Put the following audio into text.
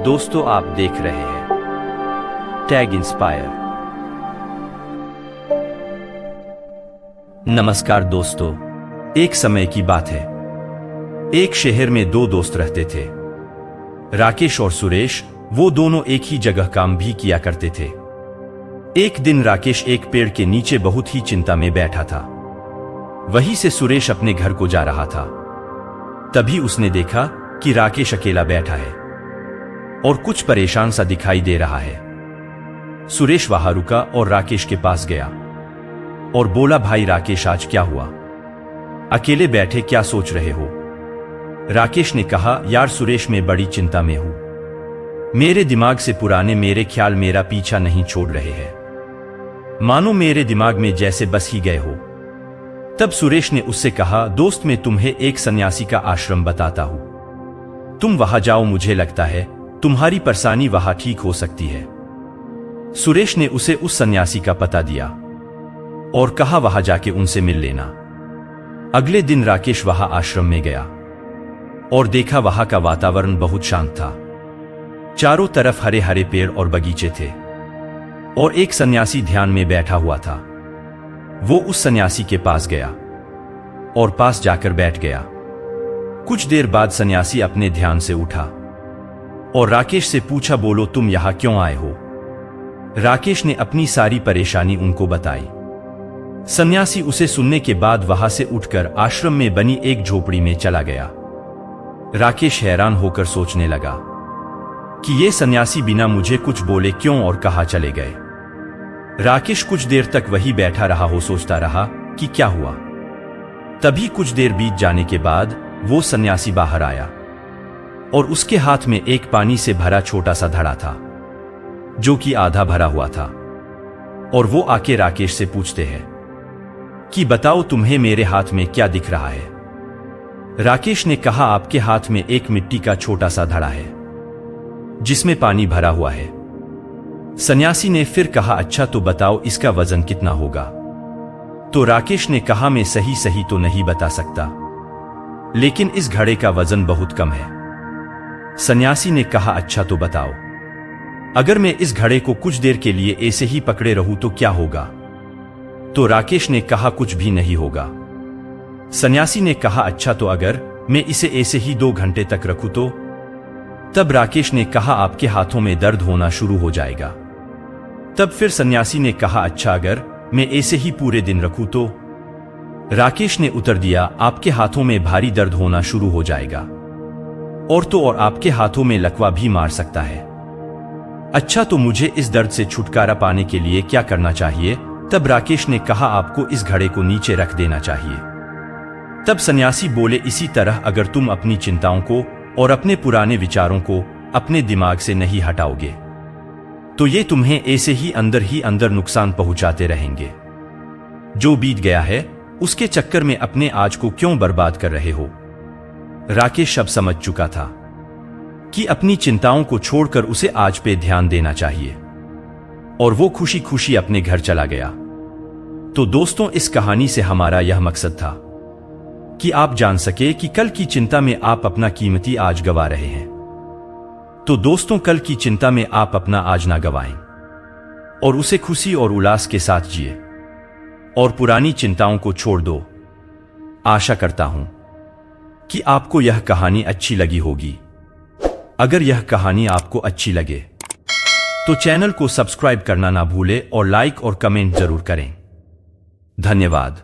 दोस्तों आप देख रहे हैं टैग इंस्पायर। नमस्कार दोस्तों, एक समय की बात है। एक शहर में दो दोस्त रहते थे, राकेश और सुरेश। वो दोनों एक ही जगह काम भी किया करते थे। एक दिन राकेश एक पेड़ के नीचे बहुत ही चिंता में बैठा था। वहीं से सुरेश अपने घर को जा रहा था। तभी उसने देखा कि राकेश अकेला बैठा है और कुछ परेशान सा दिखाई दे रहा है। सुरेश वहां रुका और राकेश के पास गया और बोला, भाई राकेश, आज क्या हुआ? अकेले बैठे क्या सोच रहे हो? राकेश ने कहा, यार सुरेश, मैं बड़ी चिंता में हूं। मेरे दिमाग से पुराने मेरे ख्याल मेरा पीछा नहीं छोड़ रहे हैं। मानो मेरे दिमाग में जैसे बस ही गए हो। तब सुरेश ने उससे कहा, दोस्त, मैं तुम्हें एक सन्यासी का आश्रम बताता हूं। तुम वहां जाओ, मुझे लगता है तुम्हारी परेशानी वहां ठीक हो सकती है। सुरेश ने उसे उस सन्यासी का पता दिया और कहा वहां जाके उनसे मिल लेना। अगले दिन राकेश वहां आश्रम में गया और देखा वहां का वातावरण बहुत शांत था। चारों तरफ हरे हरे पेड़ और बगीचे थे और एक सन्यासी ध्यान में बैठा हुआ था। वो उस सन्यासी के पास गया और पास जाकर बैठ गया। कुछ देर बाद सन्यासी अपने ध्यान से उठा और राकेश से पूछा, बोलो तुम यहां क्यों आए हो? राकेश ने अपनी सारी परेशानी उनको बताई। सन्यासी उसे सुनने के बाद वहां से उठकर आश्रम में बनी एक झोपड़ी में चला गया। राकेश हैरान होकर सोचने लगा कि ये सन्यासी बिना मुझे कुछ बोले क्यों और कहां चले गए। राकेश कुछ देर तक वही बैठा रहा हो, सोचता रहा कि क्या हुआ। तभी कुछ देर बीत जाने के बाद वो सन्यासी बाहर आया और उसके हाथ में एक पानी से भरा छोटा सा घड़ा था जो कि आधा भरा हुआ था। और वो आके राकेश से पूछते हैं कि बताओ तुम्हें मेरे हाथ में क्या दिख रहा है? राकेश ने कहा, आपके हाथ में एक मिट्टी का छोटा सा घड़ा है जिसमें पानी भरा हुआ है। सन्यासी ने फिर कहा, अच्छा तो बताओ इसका वजन कितना होगा? तो राकेश ने कहा, मैं सही सही तो नहीं बता सकता, लेकिन इस घड़े का वजन बहुत कम है। सन्यासी ने कहा, अच्छा तो बताओ, अगर मैं इस घड़े को कुछ देर के लिए ऐसे ही पकड़े रहूं तो क्या होगा? तो राकेश ने कहा, कुछ भी नहीं होगा। सन्यासी ने कहा, अच्छा तो अगर मैं इसे ऐसे ही 2 घंटे तक रखूं तो? तब राकेश ने कहा, आपके हाथों में दर्द होना शुरू हो जाएगा। तब फिर सन्यासी ने कहा, अच्छा अगर मैं ऐसे ही पूरे दिन रखूं तो? राकेश ने उत्तर दिया, आपके हाथों में भारी दर्द होना शुरू हो जाएगा और तो और आपके हाथों में लकवा भी मार सकता है। अच्छा तो मुझे इस दर्द से छुटकारा पाने के लिए क्या करना चाहिए? तब राकेश ने कहा, आपको इस घड़े को नीचे रख देना चाहिए। तब सन्यासी बोले, इसी तरह अगर तुम अपनी चिंताओं को और अपने पुराने विचारों को अपने दिमाग से नहीं हटाओगे तो ये तुम्हें ऐसे ही अंदर नुकसान पहुंचाते रहेंगे। जो बीत गया है उसके चक्कर में अपने आज को क्यों बर्बाद कर रहे हो? राकेश अब समझ चुका था कि अपनी चिंताओं को छोड़कर उसे आज पे ध्यान देना चाहिए और वो खुशी खुशी अपने घर चला गया। तो दोस्तों, इस कहानी से हमारा यह मकसद था कि आप जान सके कि कल की चिंता में आप अपना कीमती आज गवा रहे हैं। तो दोस्तों, कल की चिंता में आप अपना आज ना गवाएं और उसे खुशी और उल्लास के साथ जिए और पुरानी चिंताओं को छोड़ दो। आशा करता हूं कि आपको यह कहानी अच्छी लगी होगी। अगर यह कहानी आपको अच्छी लगे तो चैनल को सब्सक्राइब करना ना भूलें और लाइक और कमेंट जरूर करें। धन्यवाद।